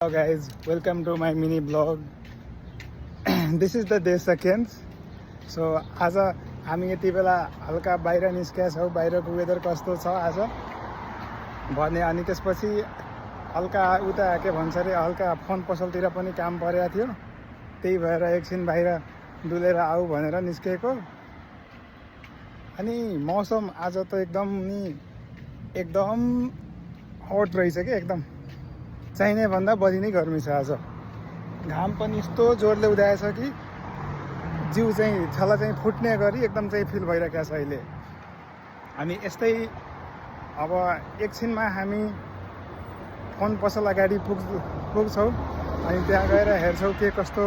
Hello guys, welcome to my mini blog. This is the day seconds. So आज हामी यति बेला हल्का बाहिर निस्केका छौँ. बाहिरको वेदर कस्तो छ आज भने अनि त्यसपछि हल्का उता के भन्छ अरे हल्का फोन पसलतिर पनि काम परेको थियो. त्यही भएर एकछिन बाहिर डुलेर आऊ भनेर निस्केको. अनि मौसम आज त एकदम हट रहेछ के एकदम चाहिने भन्दा बढी नै गर्मी छ आज. घाम पनि यस्तो जोडले उदाएछ कि जिउ चाहिँ छला चाहिँ फुट्ने गरी एकदम चाहिँ फिल भइरहेको छ अहिले. हामी यस्तै अब एकछिनमा हामी फोन पसल अगाडि पुग्छौँ अनि त्यहाँ गएर हेर्छौँ के कस्तो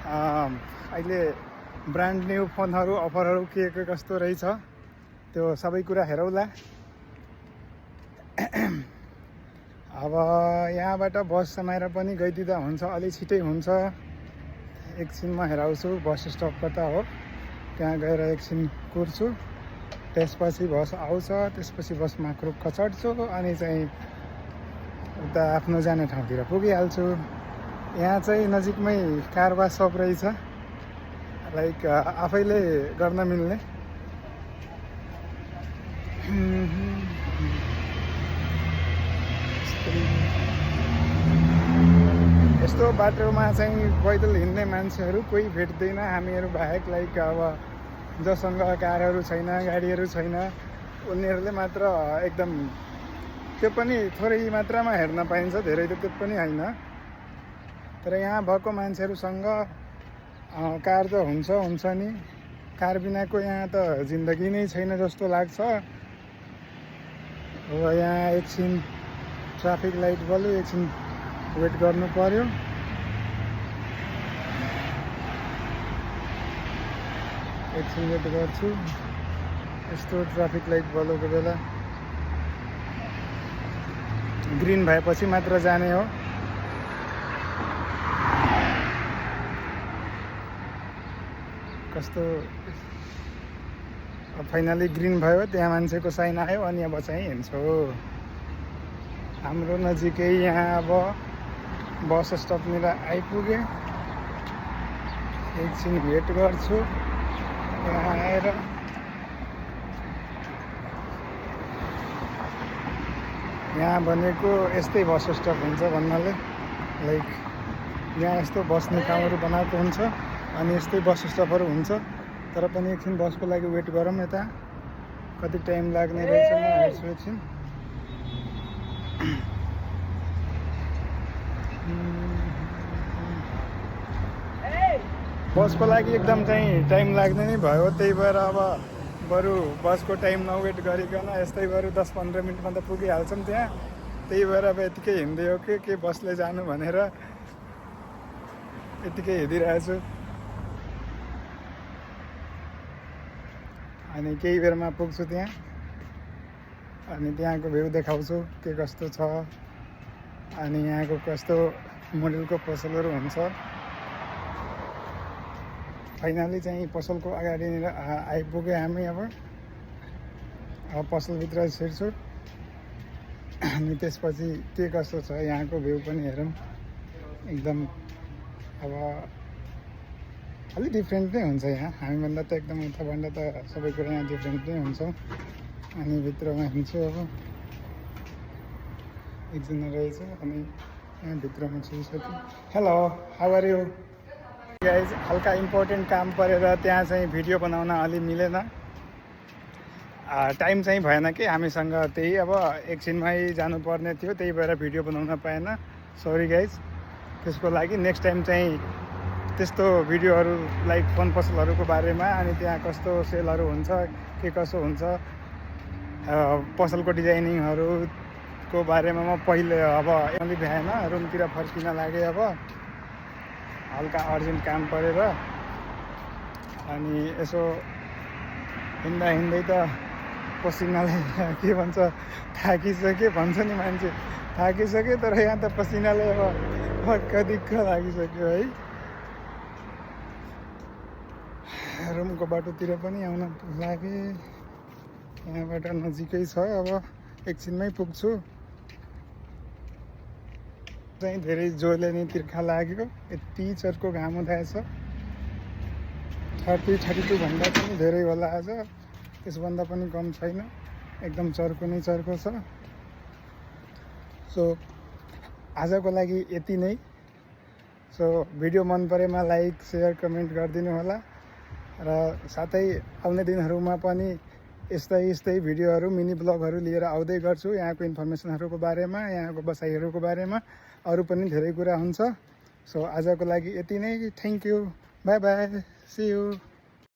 अहिले ब्रान्ड न्यू फोनहरू अफरहरू के कस्तो रहेछ त्यो सबै कुरा हेरौँला. अब यहाँबाट बस समाएर पनि गइदिँदा हुन्छ, अलि छिटै हुन्छ. एकछिन म हेराउँछु बस स्टप कता हो, त्यहाँ गएर एकछिन कुर्छु. त्यसपछि बस आउँछ, त्यसपछि बसमा क्रुक्क चढ्छु अनि चाहिँ उता आफ्नो जाने ठाउँतिर पुगिहाल्छु. यहाँ चाहिँ नजिकमै कार वास सप रहेछ, लाइक आफैले गर्न मिल्ने. यस्तो बाटोमा चाहिँ पैदल हिँड्ने मान्छेहरू कोही भेट्दैन हामीहरू बाहेक. लाइक अब जससँग कारहरू छैन, गाडीहरू छैन, उनीहरूले मात्र एकदम त्यो पनि थोरै मात्रामा हेर्न पाइन्छ, धेरै त त्यो पनि होइन. तर यहाँ भएको मान्छेहरूसँग कार त हुन्छ नि. कार बिनाको यहाँ त जिन्दगी नै छैन जस्तो लाग्छ. अब यहाँ एकछिन ट्राफिक लाइट बल्यो, एकछिन वेट गर्नु पर्यो. एकछिन वेट गर्छु. यस्तो ट्राफिक लाइट बलेको बेला ग्रिन भएपछि मात्र जाने हो. कस्तो फाइनली ग्रिन भयो, त्यहाँ मान्छेको साइन आयो अनि अब चाहिँ हिँड्छु. हाम्रो नजिकै यहाँ अब बस स्टपनिर आइपुगेँ. एकछिन वेट गर्छु. यहाँ आएर यहाँ भनेको यस्तै बस स्टप हुन्छ भन्नाले, लाइक यहाँ यस्तो बस्ने ठाउँहरू बनाएको हुन्छ अनि यस्तै बस स्टपहरू हुन्छ. तर पनि एकछिन बसको लागि वेट गरौँ. यता कति टाइम लाग्ने रहेछ म हेर्छु एकछिन. बसको लागि एकदम चाहिँ टाइम लाग्ने नै भयो. त्यही भएर अब बरु बसको टाइम नवेट गरिकन यस्तै बरु 10-15 मिनटमा त पुगिहाल्छौँ त्यहाँ. त्यही भएर अब यतिकै हिँड्दै हो के बसले जानु भनेर यतिकै हिँडिरहेछु. अनि केही बेरमा पुग्छु त्यहाँ अनि त्यहाँको भ्यू देखाउँछु के कस्तो छ अनि यहाँको कस्तो मोडलको पसलहरू हुन्छ. फाइनली चाहिँ पसलको अगाडिनिर आइपुग्यो हामी. अब पसलभित्र छिर्छु अनि त्यसपछि के कस्तो छ यहाँको भ्यू पनि हेरौँ. एकदम अब अलिक डिफ्रेन्ट नै हुन्छ यहाँ हामीभन्दा त. एकदम उताभन्दा त सबै कुरा यहाँ डिफ्रेन्ट नै हुन्छ. अनि भित्रमा हिँड्छु. अब एकजना रहेछ अनि यहाँ भित्रमा छिरिसक्यो. Hello, how are you guys. हल्का इम्पोर्टेन्ट काम परेर त्यहाँ चाहिँ भिडियो बनाउन अलि मिलेन. टाइम चाहिँ भएन कि हामीसँग. त्यही अब एकछिनमै जानुपर्ने थियो, त्यही भएर भिडियो बनाउन पाएन. Sorry guys. त्यसको लागि नेक्स्ट टाइम चाहिँ त्यस्तो भिडियोहरू लाइक फोन पसलहरूको बारेमा अनि त्यहाँ कस्तो सेलहरू हुन्छ, के कसो हुन्छ, पसलको डिजाइनिङहरूको बारेमा म पहिले अब अलिक भ्याएन. रुमतिर फर्किन लागेँ. अब हल्का अर्जेन्ट काम परेर अनि यसो हिँड्दै त पसिनाले के भन्छ थाकिसक्यो भन्छ नि मान्छे, थाकिसक्यो. तर यहाँ त पसिनाले अब मक्क दिक्क लागिसक्यो है. रुमको बाटोतिर पनि आउन लागेँ. यहाँबाट नजिकै छ. अब एकछिनमै पुग्छु. चाहिँ धेरै जोरले नै तिर्खा लाग्यो। यति चर्को घाम हुँदैछ। 32 भन्दा पनि धेरै होला आज, त्यसभन्दा पनि कम छैन। एकदम चर्को नै चर्को छ। सो आजको लागि यति नै। सो भिडियो मन परेमा लाइक सेयर कमेन्ट गरिदिनु होला र साथै आउने दिनहरूमा पनि यस्तै भिडियोहरू मिनी ब्लगहरू लिएर आउँदै गर्छु। यहाँको इन्फर्मेसनहरूको बारेमा, यहाँको बसाइहरूको बारेमा, अरू पनि धेरै कुरा हुन्छ। सो आजको लागि यति नै। Thank you, bye bye, see you.